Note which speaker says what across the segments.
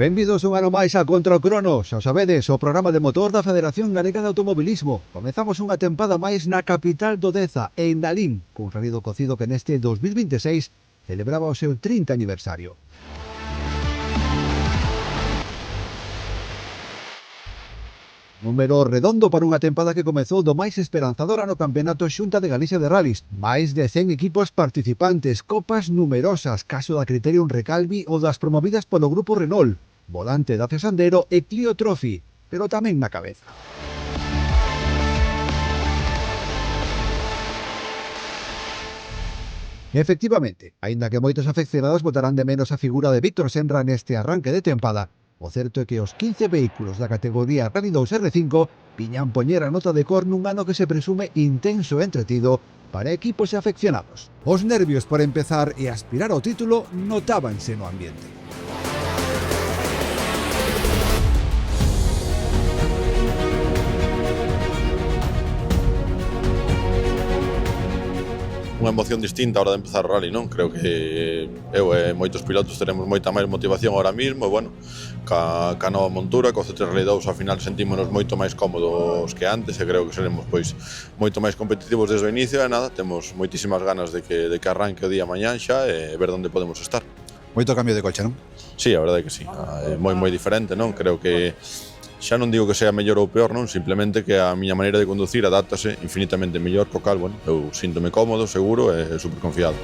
Speaker 1: Benvidos un ano máis a Contra o Crono, xa sabedes, o programa de motor da Federación Galega de Automobilismo. Comezamos unha tempada máis na capital do Deza, en Lalín, cun ralido cocido que neste 2026 celebraba o seu 30 aniversario. Número redondo para unha tempada que comezou do máis esperanzadora no Campeonato Xunta de Galicia de Rallys. Máis de 100 equipos participantes, copas numerosas, caso da Criterium Recalvi ou das promovidas polo Grupo Renault, Volante Dacia Sandero e Clio Trophy, pero tamén na cabeza. Efectivamente, aínda que moitos afeccionados botarán de menos a figura de Víctor Senra neste arranque de tempada, o certo é que os 15 vehículos da categoría Rally 2 R5 viñan poñer a nota de cor nun ano que se presume intenso e entretido para equipos e afeccionados. Os nervios por empezar e aspirar ao título notábanse no ambiente.
Speaker 2: Unha emoción distinta a hora de empezar o rally, non? Creo que eu e moitos pilotos teremos moita máis motivación ahora mismo, e bueno, ca nova montura, co C3 Rally 2, ao final sentímonos moito máis cómodos que antes, e creo que seremos pois moito máis competitivos desde o inicio, e nada, temos moitísimas ganas de que arranque o día mañán xa e ver onde podemos estar.
Speaker 3: Moito cambio de coche, non?
Speaker 2: Sí, a verdade é que sí, é moi diferente, non? Creo que xa non digo que sea mellor ou peor, non? Simplemente que a miña maneira de conducir adáptase infinitamente mellor, co cal, bueno, eu síntome cómodo, seguro e super confiado.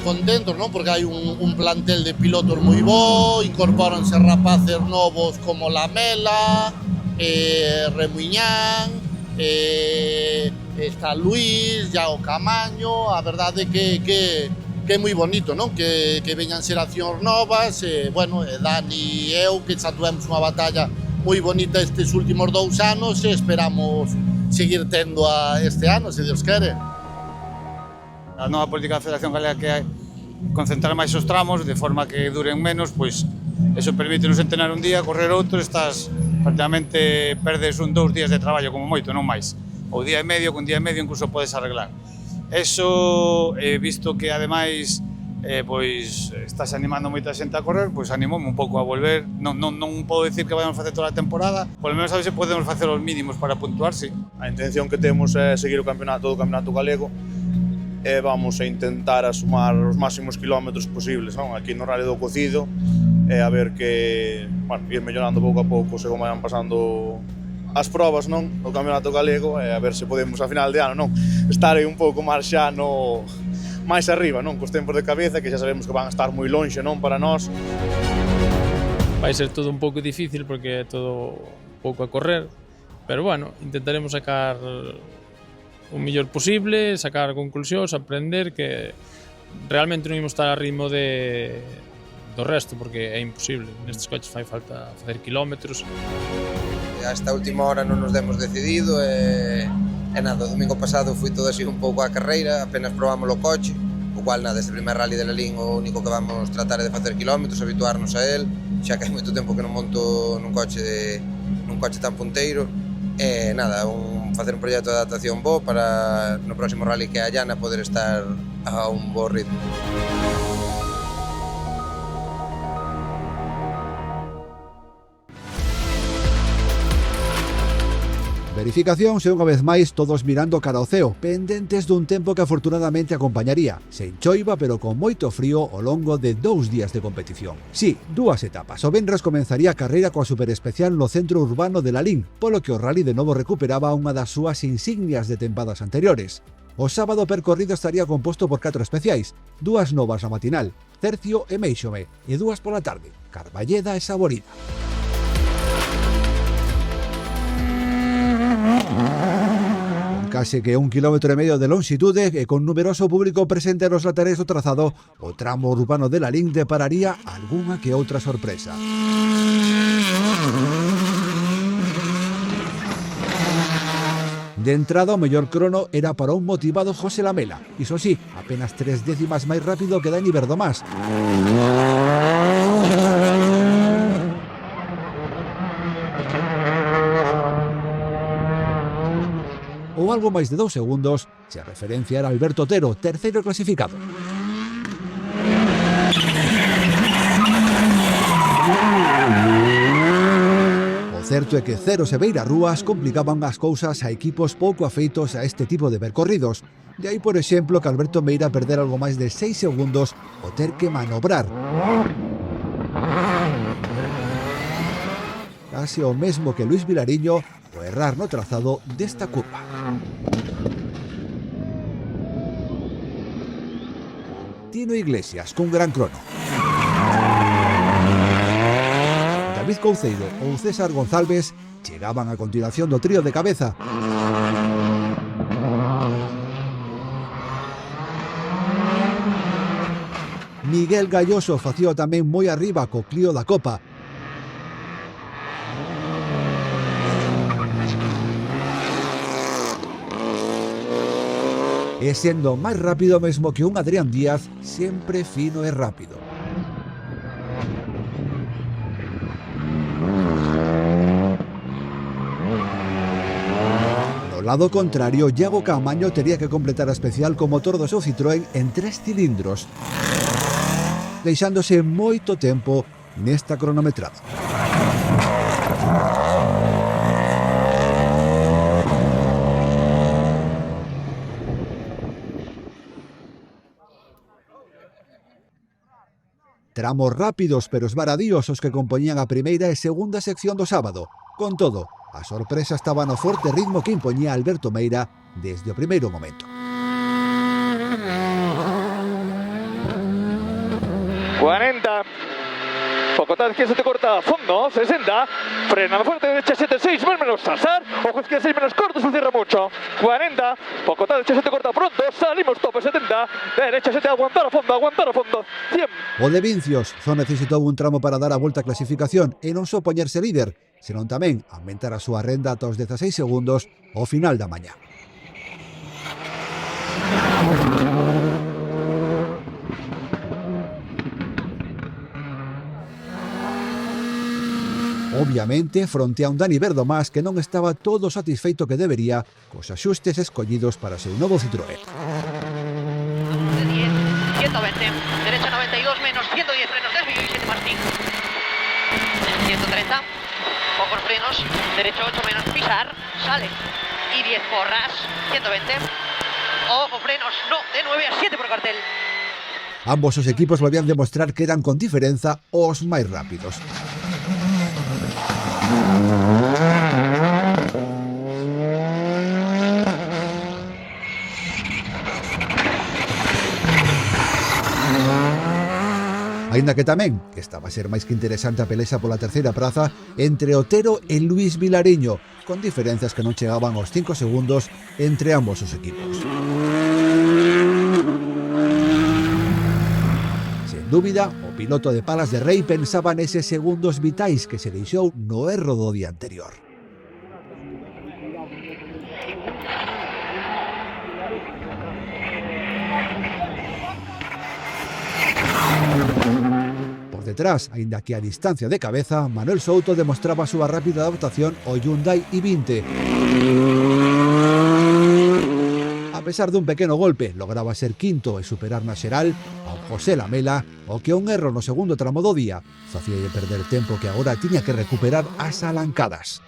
Speaker 4: Contentos, non? Porque hai un plantel de pilotos moi bo, incorpóranse rapaces novos como Lamela, Remuñán, está Luís, Iago Camaño, a verdade que é moi bonito, non? Que veñan xeracións novas, bueno, Dani e eu, que xa tuvemos unha batalla moi bonita estes últimos 2 anos e esperamos seguir tendo este ano, se Dios quere.
Speaker 5: A nova política da Federación Galega que hai concentrar máis os tramos de forma que duren menos, pois eso permite-nos entrenar un día, correr outro, estás prácticamente perdes 2 días de traballo como moito, non máis. Ou día e medio, con día e medio incluso podes arreglar. Eso, visto que ademais pois estás animando moita xente a correr, pois animoume un pouco a volver. Non podo dicir que vayamos facer toda a temporada, polo menos a ver se podemos facer os mínimos para puntuar, sí.
Speaker 6: A intención que temos é seguir todo o campeonato galego e vamos a intentar sumar os máximos kilómetros posibles, non? Aquí no Rally do Cocido, e a ver que, bueno, ir mellorando pouco a pouco según vayan pasando as probas, non? No campeonato galego, e a ver se podemos a final de ano, non? Estar aí un pouco máis xa máis arriba, non? Cos tempos de cabeza, que xa sabemos que van a estar moi lonxe, non? Para nós.
Speaker 7: Vai ser todo un pouco difícil porque é todo un pouco a correr, pero bueno, intentaremos sacar o mellor posible, sacar conclusións, aprender que realmente non imos estar a ritmo do resto, porque é imposible. Nestes coches fai falta facer kilómetros.
Speaker 8: Hasta a última hora non nos demos decidido e nada, o domingo pasado fui todo así un pouco a carreira, apenas probamos o coche, o cual nada, este primer rally de Lalín o único que vamos tratar é de facer kilómetros, habituarnos a él, xa que hai moito tempo que non monto nun coche tan punteiro, e nada, facer un proxecto de adaptación bo para no próximo rally que a Llana poder estar a un bo ritmo.
Speaker 1: Verificacións e unha vez máis todos mirando cara ao ceo, pendentes dun tempo que afortunadamente acompañaría, sen choiva pero con moito frío ao longo de 2 días de competición. Sí, 2 etapas. O venres comenzaría a carreira coa superespecial no centro urbano de Lalín, polo que o rally de novo recuperaba unha das súas insignias de tempadas anteriores. O sábado o percorrido estaría composto por 4 especiais, 2 novas na matinal, Cercio e Meixome, e 2 pola tarde, Carballeda e Saborida. Case que 1,5 km de longitude e con numeroso público presente nos laterais do trazado, o tramo urbano de Lalín depararía algunha que outra sorpresa. De entrada, o mellor crono era para un motivado José Lamela. Iso sí, apenas 3 décimas máis rápido que Dani Verdomás. Ou algo máis de 2 segundos, se a referencia era Alberto Otero, terceiro clasificado. certo é que Ceros e Beirarrúas complicaban as cousas a equipos pouco afeitos a este tipo de percorridos. De aí, por exemplo, que Alberto Meira perder algo máis de 6 segundos o ter que manobrar. Case o mesmo que Luis Vilariño o errar no trazado desta curva. Tino Iglesias cun gran crono. David Couceiro ou César González chegaban a continuación do trío de cabeza. Miguel Galloso facía tamén moi arriba co Clio da Copa. E sendo máis rápido mesmo que un Adrián Díaz, sempre fino e rápido. No lado contrario, Iago Caamaño tería que completar a especial co motor do seu Citroën en 3 cilindros, deixándose moito tempo nesta cronometrada. Tramos rápidos pero esvaradíos os que compoñían a primeira e segunda sección do sábado. Con todo, a sorpresa estaba no forte ritmo que impoñía Alberto Meira desde o primeiro momento.
Speaker 3: 40. Pocotá izquierda se te corta a fondo, 60. Frena fuerte, derecha 76, más menos Sasar. Ojo izquierda 6 menos corto, se cierra mucho. 40. Pocotá derecha se te corta pronto, salimos tope 70. Derecha se te aguantar a fondo. 100.
Speaker 1: O de Vincios só necesitou un tramo para dar a volta á clasificación e non só poñerse líder, senón tamén aumentar a súa renda ata os 16 segundos ao final da mañá. Obviamente, fronte a un Dani Verdomás que non estaba todo satisfeito que debería cos axustes escollidos para o seu novo Citroën.
Speaker 9: 10, 120, derecha 92 menos 110 frenos, desvío y 7 más 5. 130, pocos frenos, derecho 8 menos pisar, sale. Y 10 porras, 120. Ojo frenos, no, de 9 a 7 por cartel.
Speaker 1: Ambos os equipos volvían demostrar que eran con diferenza os máis rápidos. Aínda que tamén estaba a ser máis que interesante a pelesa pola terceira praza entre Otero e Luis Vilariño, con diferencias que non chegaban aos 5 segundos entre ambos os equipos. Sen dúbida, o piloto de Palas de Rei pensaba neses segundos vitais que se deixou no erro do día anterior. Por detrás, aínda que a distancia de cabeza, Manuel Souto demostraba a súa rápida adaptación ao Hyundai i20. A pesar dun pequeno golpe, lograba ser quinto e superar na xeral ao José Lamela, o que un erro no segundo tramo do día facíalle perder tempo que agora tiña que recuperar as alancadas.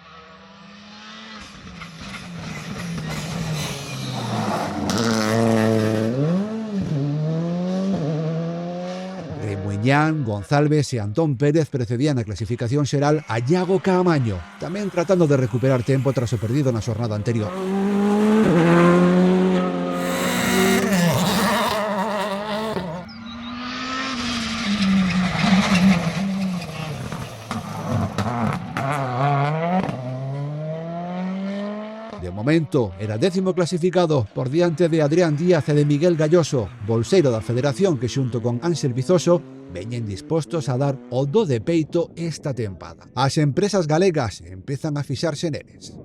Speaker 1: Muiñán, González e Antón Pérez precedían a clasificación xeral a Iago Caamaño, tamén tratando de recuperar tempo tras o perdido na xornada anterior. De momento, era 10º clasificado por diante de Adrián Díaz e de Miguel Galloso, bolseiro da Federación que xunto con Ángel Vizoso veñen dispostos a dar o do de peito esta tempada. As empresas galegas empezan a fixarse neles.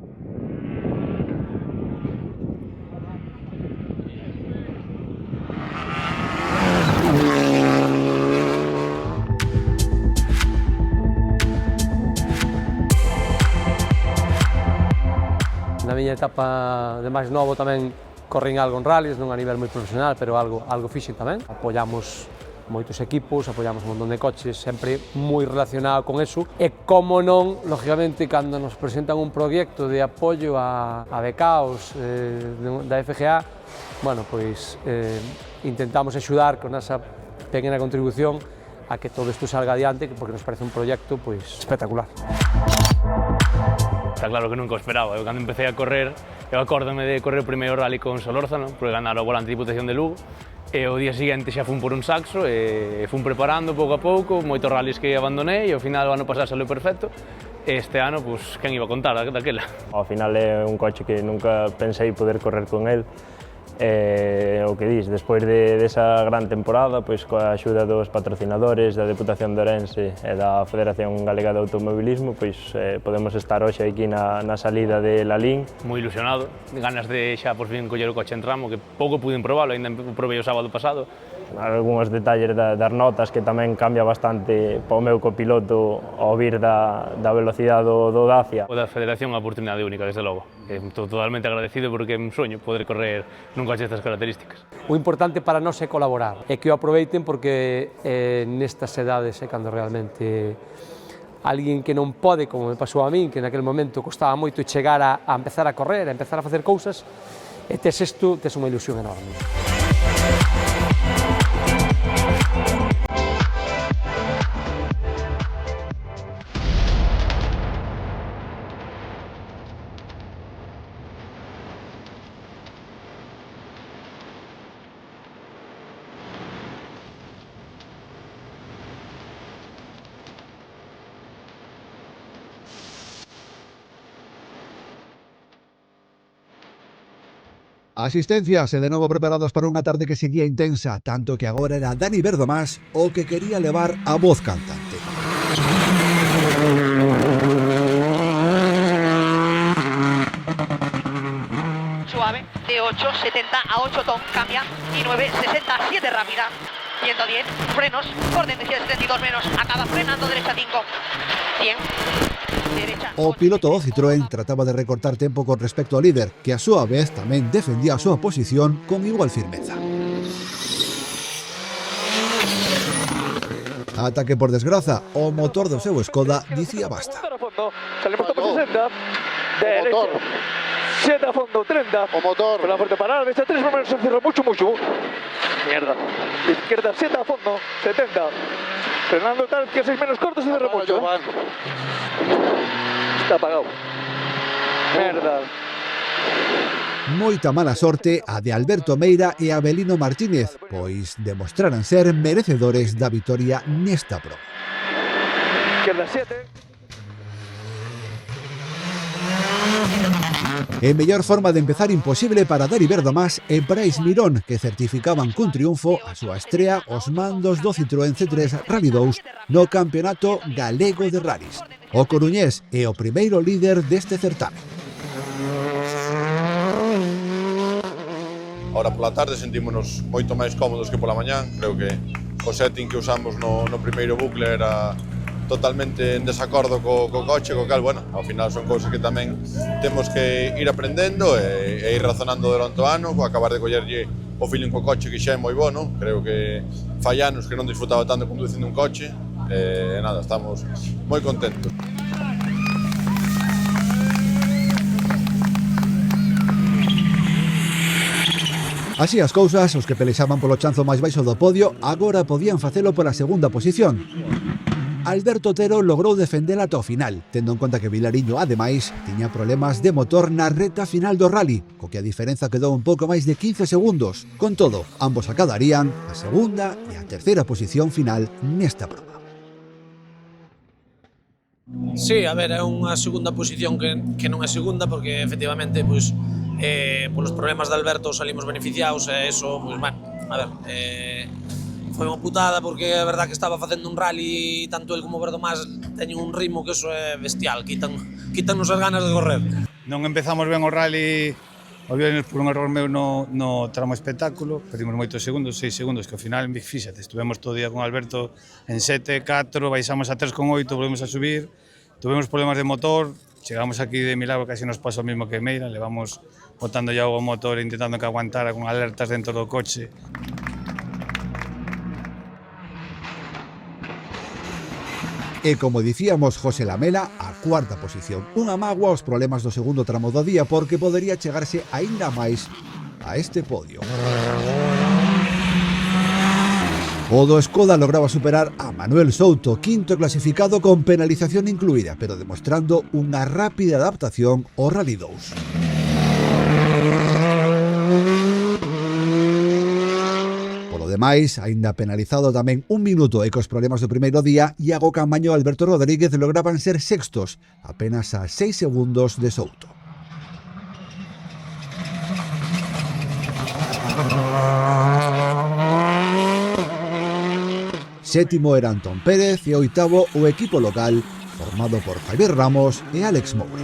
Speaker 10: Na miña etapa de máis novo tamén corrín algo en rallies, non a nivel moi profesional, pero algo fixen tamén. Apoiamos moitos equipos, apoiamos un montón de coches, sempre moi relacionado con eso. E como non, lógicamente, cando nos presentan un proxecto de apoio a becaos da FGA, bueno, pois intentamos axudar con esa pequena contribución a que todo isto salga adiante, porque nos parece un proxecto pois espectacular.
Speaker 11: Está claro que nunca o esperaba. Eu cando empecé a correr, eu acórdome de correr o primeiro rally con Solórzano, porque ganar o volante de Diputación de Lugo, e o día seguinte xa fun por un saxo e fun preparando pouco a pouco, moitos rallies que abandonei, e ao final o ano pasado salió perfecto, e este ano, pues, quen iba a contar daquela?
Speaker 12: Ao final é un coche que nunca pensei poder correr con el, o que dis, despois desa gran temporada, pois coa axuda dos patrocinadores da Deputación de Ourense e da Federación Galega de Automobilismo, pois podemos estar hoxe aquí na salida de Lalín.
Speaker 11: Moi ilusionado, ganas de xa por fin coller o coche en tramo, que pouco pude probalo, ainda probei o sábado pasado.
Speaker 12: Algúns detalles das notas que tamén cambia bastante para o meu copiloto ao vir da velocidade do Dacia.
Speaker 11: O da Federación é unha oportunidade única, desde logo. Estou totalmente agradecido porque é un soño poder correr nun coche destas características.
Speaker 10: O importante para nós é colaborar, e que o aproveiten porque nestas edades é cando realmente alguén que non pode, como me pasou a min, que naquele momento costaba moito chegar a empezar a correr, a empezar a facer cousas, e tes isto, tes unha ilusión enorme.
Speaker 1: Asistencias e de novo preparados para unha tarde que seguía intensa, tanto que agora era Dani Verdomás o que quería levar a voz cantante.
Speaker 9: Suave, de 8.70 a 8 ton, cambia, y 9.67 rápida, 110, frenos, orden de 172 menos, acaba frenando, derecha 5, 100.
Speaker 1: O piloto do Citroën trataba de recortar tempo con respecto ao líder, que a súa vez tamén defendía a súa posición con igual firmeza. Ata que, por desgraza, o motor do seu Skoda dicía basta.
Speaker 3: Salimos por 60, derecha, 7 a fondo, 30,
Speaker 4: O motor.
Speaker 3: con la fuerte parada, derecha 3 más o menos, se cierra mucho, mierda, izquierda 7 a fondo, 70, frenando tal, que 6 menos cortos, se cierra mucho, Está apagado. Merda.
Speaker 1: Moita mala sorte a de Alberto Meira e Abelino Martínez, pois demostraran ser merecedores da vitoria nesta prova.
Speaker 3: Izquierda 7.
Speaker 1: E mellor forma de empezar imposible para Dani Verdomás e Brais Mirón, que certificaban cun triunfo a súa estrea os mandos do Citroën C3 Rally 2 no Campeonato Galego de Rallys. O coruñés é o primeiro líder deste certamen.
Speaker 2: Ahora pola tarde sentímonos moito máis cómodos que pola mañán. Creo que o setting que usamos no primeiro bucle era totalmente en desacordo co coche, co cal, bueno, ao final son cousas que tamén temos que ir aprendendo e ir razonando durante o ano, co acabar de collerlle o feeling co coche que xa é moi bo, non? Creo que fai anos que non disfrutaba tanto conducindo un coche e nada, estamos moi contentos.
Speaker 1: Así as cousas, os que pelexaban polo chanzo máis baixo do podio agora podían facelo pola segunda posición. Alberto Otero logrou defendela ata o final, tendo en conta que Vilariño, ademais, tiña problemas de motor na reta final do rally, co que a diferenza quedou un pouco máis de 15 segundos. Con todo, ambos acadarían a segunda e a terceira posición final nesta prova.
Speaker 13: Sí, a ver, é unha segunda posición que non é segunda porque efectivamente, pois, polos problemas de Alberto salimos beneficiados e eso, pois, bueno, a ver, foi unha putada porque é verdad que estaba facendo un rally, tanto el como o Verdomás teñen un ritmo que eso é bestial, quítanos as ganas de correr.
Speaker 5: Non empezamos ben o rally, o viernes por un error meu no tramo espectáculo, perdimos moitos segundos, 6 segundos, que ao final, fíxate, estuvemos todo o día con Alberto en 7, 4, baixamos a 3,8, volvemos a subir, tuvemos problemas de motor, chegamos aquí de milagro, casi nos pasa o mismo que Meira, levamos botando ya o motor e intentando que aguantara con alertas dentro do coche.
Speaker 1: E como dicíamos, José Lamela a cuarta posición. Unha mágoa aos problemas do segundo tramo do día porque podería chegarse aínda máis a este podio. O do Skoda lograba superar a Manuel Souto, quinto clasificado con penalización incluída, pero demostrando unha rápida adaptación ao Rally 2. Ademais, aínda penalizado tamén un minuto e cos problemas do primeiro día, Iago Camaño e Alberto Rodríguez lograban ser sextos, apenas a 6 segundos de Souto. Sétimo era Antón Pérez e oitavo o equipo local, formado por Javier Ramos e Alex Moura.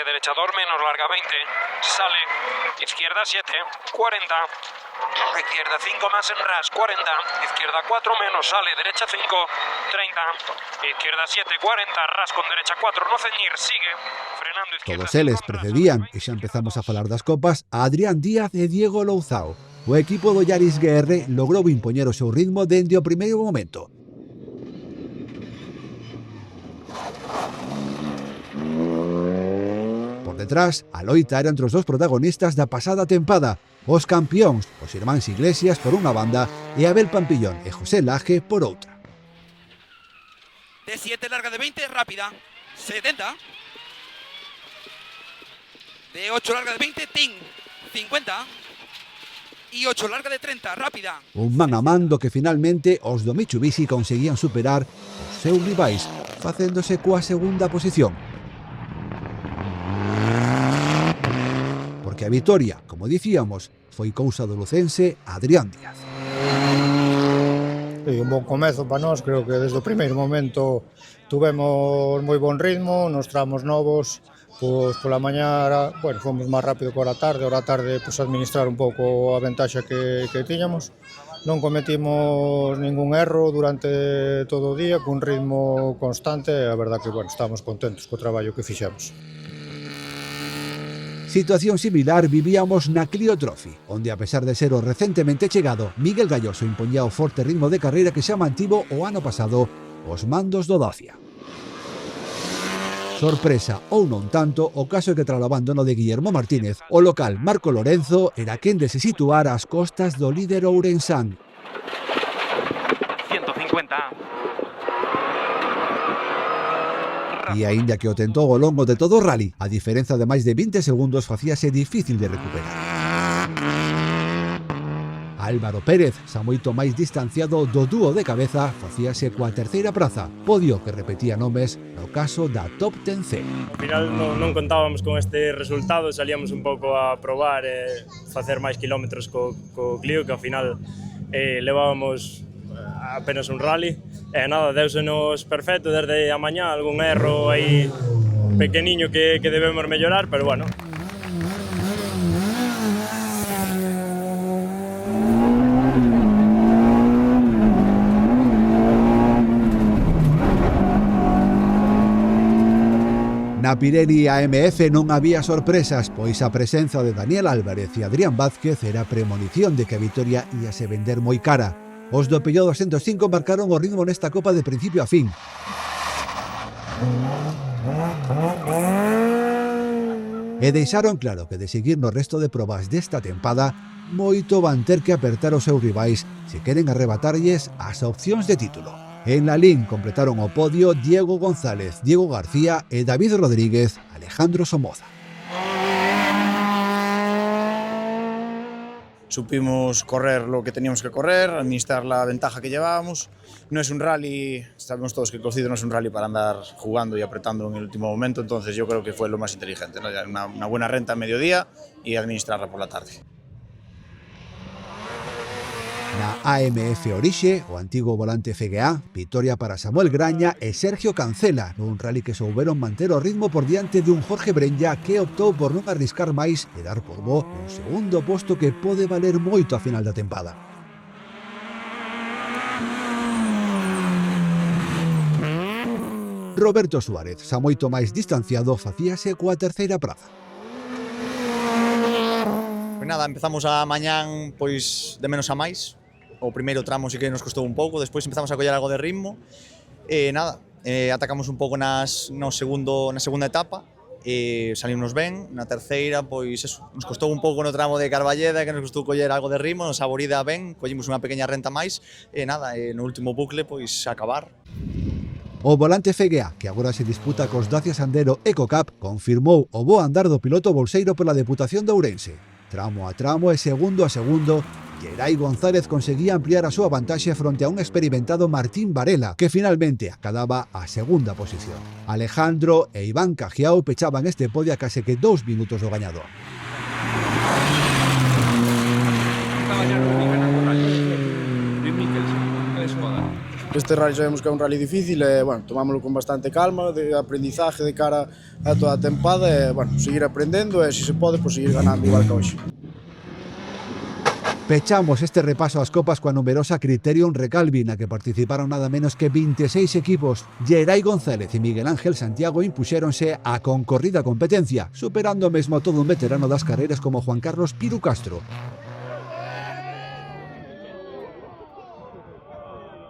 Speaker 14: Derechador menos larga 20, sale, izquierda 7, 40, izquierda 5 más en ras, 40, izquierda 4 menos, sale, derecha 5, 30, izquierda 7, 40, ras con derecha 4, no ceñir, sigue, frenando izquierda.
Speaker 1: Todos eles precedían, e xa empezamos a falar das copas, a Adrián Díaz e Diego Louzao. O equipo do Yaris GR logrou impoñer o seu ritmo dende o primeiro momento. Detrás, a loita era entre os dos protagonistas da pasada tempada, os campións, os irmáns Iglesias por unha banda e Abel Pampillón e José Laje por outra.
Speaker 15: De 7 larga de 20, rápida, 70. De 8 larga de 20, ting, 50. E 8 larga de 30, rápida.
Speaker 1: Un man a man do que finalmente os do Mitsubishi conseguían superar os seus rivais, facéndose coa segunda posición. Porque a vitoria, como dicíamos, foi cousa do lucense Adrián Díaz.
Speaker 16: Un bon comezo para nós, creo que desde o primeiro momento tuvemos moi bon ritmo, nos tramos novos, pois pola mañá, bueno, fomos máis rápido que hora tarde, pois administrar un pouco a ventaxa que tiñamos. Non cometimos ningún erro durante todo o día, cun ritmo constante, e a verdad que, bueno, estamos contentos co traballo que fixemos.
Speaker 1: Situación similar vivíamos na Clio Trophy, onde a pesar de ser o recentemente chegado, Miguel Galloso impoñía o forte ritmo de carreira que xa mantivo o ano pasado os mandos do Dacia. Sorpresa ou non tanto, o caso é que tras o abandono de Guillermo Martínez, o local Marco Lorenzo era quen de se situar ás costas do líder ourensán.
Speaker 15: 150.
Speaker 1: E aínda que o tentou ao longo de todo o rally, a diferenza de máis de 20 segundos facíase difícil de recuperar. Álvaro Pérez, xa moito máis distanciado do dúo de cabeza, facíase coa terceira praza, podio que repetía nomes no caso da Top 10C.
Speaker 12: Ao final non contábamos con este resultado, salíamos un pouco a probar e facer máis kilómetros co Clio, que ao final levábamos apenas un rally, e nada, deusenos perfecto desde a mañá, algún erro aí pequeniño que debemos mellorar, pero bueno.
Speaker 1: Na Pirelli AMF non había sorpresas, pois a presenza de Daniel Álvarez e Adrián Vázquez era premonición de que a vitoria íase vender moi cara. Os do Peugeot 205 marcaron o ritmo nesta copa de principio a fin. E deixaron claro que de seguir no resto de probas desta tempada, moito van ter que apertar os seus rivais se queren arrebatarlles as opcións de título. En la Lin completaron o podio Diego González, Diego García e David Rodríguez, Alejandro Somoza.
Speaker 17: Supimos correr lo que teníamos que correr, administrar la ventaja que llevábamos. No es un rally, sabemos todos que el Cocido no es un rally para andar jugando y apretando en el último momento, entonces yo creo que fue lo más inteligente, ¿no? Una buena renta a mediodía y administrarla por la tarde.
Speaker 1: Na AMF Orixe, o antigo volante FGA, vitoria para Samuel Graña e Sergio Cancela, nun rally que souberon manter o ritmo por diante dun Jorge Brenya que optou por non arriscar máis e dar por bo un segundo posto que pode valer moito a final da tempada. Roberto Suárez, xa moito máis distanciado, facíase coa terceira praza.
Speaker 18: Pois nada, empezamos a mañán pois de menos a máis. O primeiro tramo sí que nos costou un pouco, despois empezamos a coller algo de ritmo. E nada, atacamos un pouco na segunda etapa. Salimos ben, na terceira, pois eso, nos costou un pouco no tramo de Carballeda, que nos costou coller algo de ritmo, nos aborida ben, collimos unha pequena renta máis, e nada, no último bucle, pois acabar.
Speaker 1: O volante FGA, que agora se disputa cos Dacia Sandero EcoCup, confirmou o bo andar do piloto bolseiro pola Deputación de Ourense. Tramo a tramo e segundo a segundo, Gerai González conseguía ampliar a súa vantaxe fronte a un experimentado Martín Varela, que finalmente acababa a segunda posición. Alejandro e Iván Cajiao pechaban este podio a case que 2 minutos do gañador.
Speaker 19: Este rally sabemos que é un rally difícil e, bueno, tomámoslo con bastante calma, de aprendizaje de cara a toda a tempada e, bueno, seguir aprendendo e, se se pode, pues, seguir ganando igual que hoxe.
Speaker 1: Pechamos este repaso ás copas coa numerosa Criterion Recalvi, na que participaron nada menos que 26 equipos. Gerai González e Miguel Ángel Santiago impuxéronse a concorrida competencia, superando mesmo todo un veterano das carreiras como Juan Carlos Piru Castro.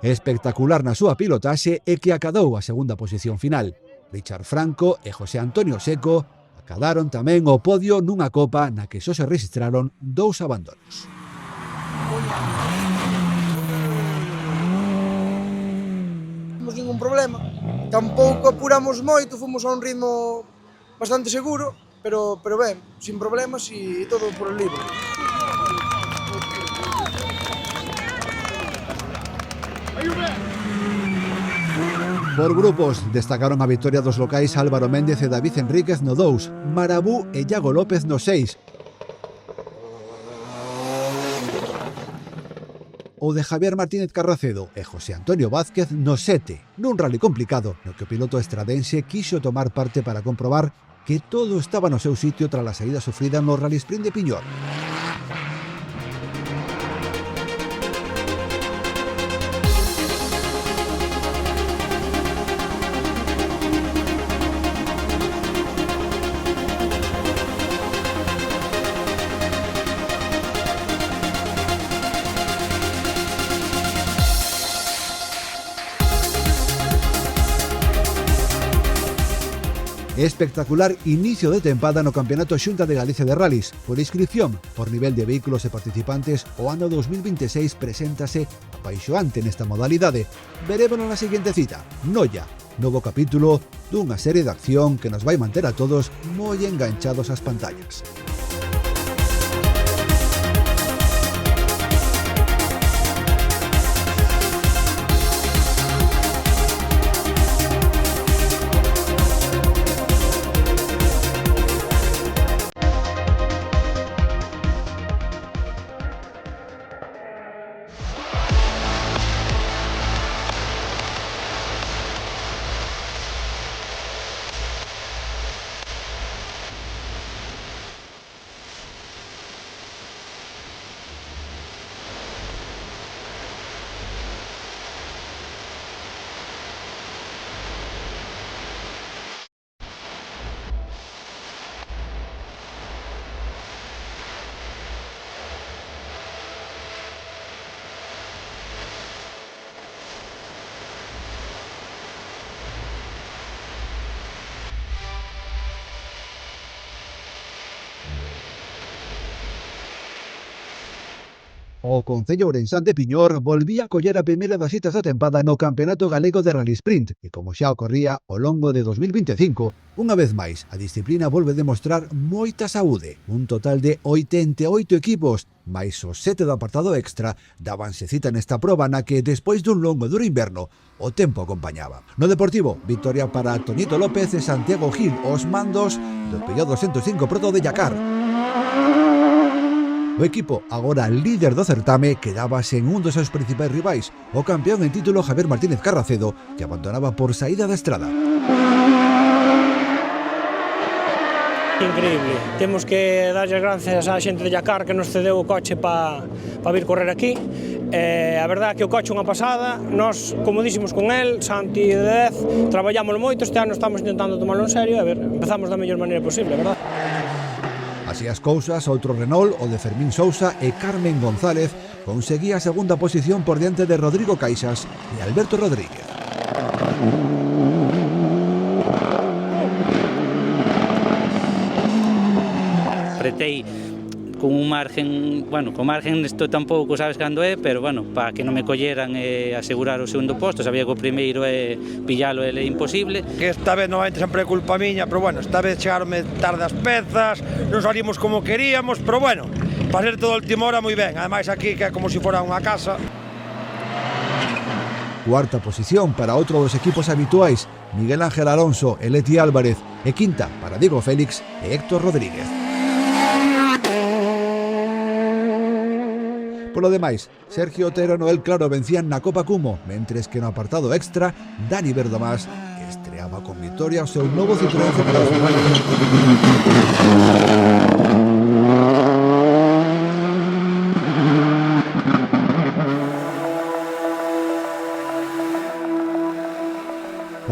Speaker 1: Espectacular na súa pilotaxe e que acadou a segunda posición final. Richard Franco e José Antonio Seco acadaron tamén o podio nunha copa na que só se registraron 2 abandonos.
Speaker 20: Non temos ningún problema, tampouco apuramos moito, fomos a un ritmo bastante seguro, pero ben, sin problemas e todo por el libre.
Speaker 1: Por grupos, destacaron a victoria dos locais Álvaro Méndez e David Enríquez no 2, Marabú e Iago López no 6. O de Javier Martínez Carracedo e José Antonio Vázquez no 7, nun rally complicado no que o piloto estradense quixo tomar parte para comprobar que todo estaba no seu sitio tras a saída sufrida no Rally Sprint de Piñor. Espectacular inicio de tempada no Campeonato Xunta de Galicia de Rallys. Por inscripción, por nivel de vehículos e participantes, o ano 2026 preséntase apaixoante nesta modalidade. Verémonos na seguinte cita, Noia, novo capítulo dunha serie de acción que nos vai manter a todos moi enganchados ás pantallas. O Concello Ourensán de Piñor volvía a coller a primeira das citas da tempada no Campeonato Galego de Rally Sprint e, como xa ocorría ao longo de 2025, unha vez máis, a disciplina volve demostrar moita saúde. Un total de 88 equipos, máis os 7 do apartado extra, dábanse cita nesta proba na que, despois dun longo e duro inverno, o tempo acompañaba. No Deportivo, victoria para Toñito López e Santiago Gil, os mandos do Peugeot 205 Proto de Yacar. O equipo, agora líder do certame, quedábase en un dos seus principais rivais, o campeón en título Javier Martínez Carracedo, que abandonaba por saída da estrada.
Speaker 21: Increíble. Temos que darlle as gracias á xente de Yacar que nos cedeu o coche para vir correr aquí. A verdade que o coche unha pasada, nós comodísimos con el, Santi de 10, traballámoslo moito, este ano estamos intentando tomarlo en serio, a ver, empezamos da mellor maneira posible, verdad?
Speaker 1: Así as cousas, outro Renault, o de Fermín Sousa e Carmen González, conseguía a segunda posición por diante de Rodrigo Caixas e Alberto Rodríguez.
Speaker 22: Apretei con un margen, bueno, con margen isto tampouco sabes cando é, pero bueno, para que non me colleran e asegurar o segundo posto, sabía que o primeiro é pillalo é imposible.
Speaker 23: Que esta vez novamente sempre é culpa miña, pero bueno, esta vez chegarme tarde as pezas, non salimos como queríamos, pero bueno, para ser todo a última hora moi ben, ademais aquí que é como se fora unha casa.
Speaker 1: Cuarta posición para outro dos equipos habituais, Miguel Ángel Alonso e Leti Álvarez, e quinta para Diego Félix e Héctor Rodríguez. Polo demais, Sergio Otero e Noel Claro vencían na Copa Cumo, mentres que no apartado extra, Dani Verdomás estreaba con victoria o seu novo Citroën C3.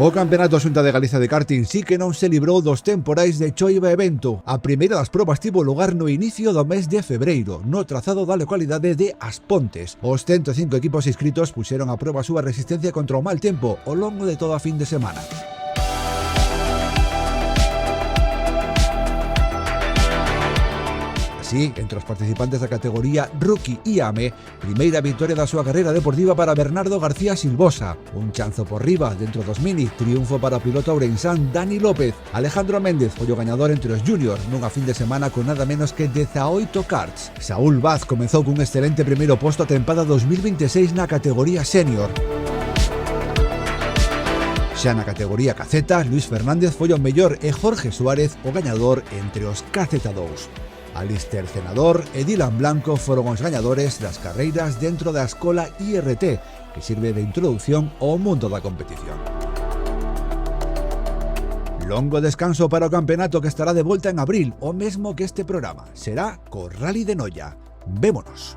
Speaker 1: O Campeonato Xunta de Galicia de Karting sí que non se librou dos temporais de choiva e vento. A primeira das probas tivo lugar no inicio do mes de febreiro, no trazado da localidade de As Pontes. Os 105 equipos inscritos puxeron a proba a súa resistencia contra o mal tempo ao longo de toda a fin de semana. Así, entre os participantes da categoría Rookie IAME, primeira victoria da súa carreira deportiva para Bernardo García Silvosa, un chanzo por riba dentro dos mini, triunfo para o piloto ourensán Dani López. Alejandro Méndez foi o gañador entre os juniors nunha fin de semana con nada menos que 18 karts. Saúl Vaz comezou cun excelente primeiro posto a tempada 2026 na categoría senior. Xa na categoría KZ, Luis Fernández foi o mellor e Jorge Suárez o gañador entre os KZ2. Alister Senador e Dylan Blanco foron os gañadores das carreiras dentro da escola IRT, que sirve de introducción ao mundo da competición. Longo descanso para o campeonato que estará de volta en abril, o mesmo que este programa. Será co Rally de Noia. Vémonos.